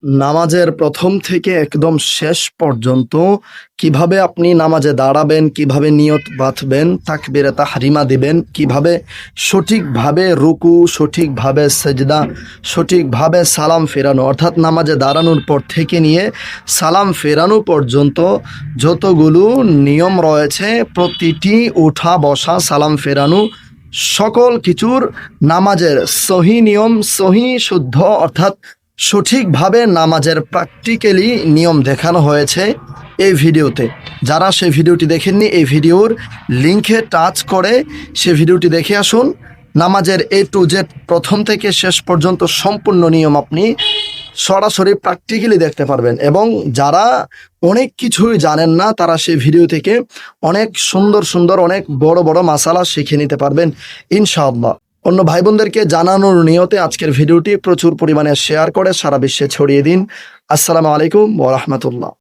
নামাজের প্রথম থেকে একদম শেষ পর্যন্ত কিভাবে আপনি নামাজে দাঁড়াবেন, কিভাবে নিয়ত বাঁধবেন, তাকবীরে তাহরিমা দিবেন, কিভাবে সঠিকভাবে রুকু, সঠিকভাবে সেজদা, সঠিকভাবে সালাম ফেরানো, অর্থাৎ নামাজে দাঁড়ানোর পর থেকে নিয়ে সালাম ফেরানো পর্যন্ত যতগুলো নিয়ম রয়েছে, প্রতিটি উঠা বসা, সালাম ফেরানো, সকল কিছুর নামাজের সহি নিয়ম, সহি শুদ্ধ অর্থাৎ সঠিকভাবে নামাজের প্র্যাকটিক্যালি নিয়ম দেখানো হয়েছে এই ভিডিওতে। যারা সেই ভিডিওটি দেখেননি, এই ভিডিওর লিঙ্কে টাচ করে সে ভিডিওটি দেখে আসুন। নামাজের A to Z প্রথম থেকে শেষ পর্যন্ত সম্পূর্ণ নিয়ম আপনি সরাসরি প্র্যাকটিক্যালি দেখতে পারবেন, এবং যারা অনেক কিছুই জানেন না তারা সেই ভিডিও থেকে অনেক সুন্দর সুন্দর অনেক বড় বড় মাসালা শিখে নিতে পারবেন ইনশাআল্লাহ। অন্য ভাই বোনদেরকে জানানোর নিয়তে আজকের ভিডিওটি প্রচুর পরিমাণে শেয়ার করে সারা বিশ্বে ছড়িয়ে দিন। আসসালামু আলাইকুম ওয়া রাহমাতুল্লাহ।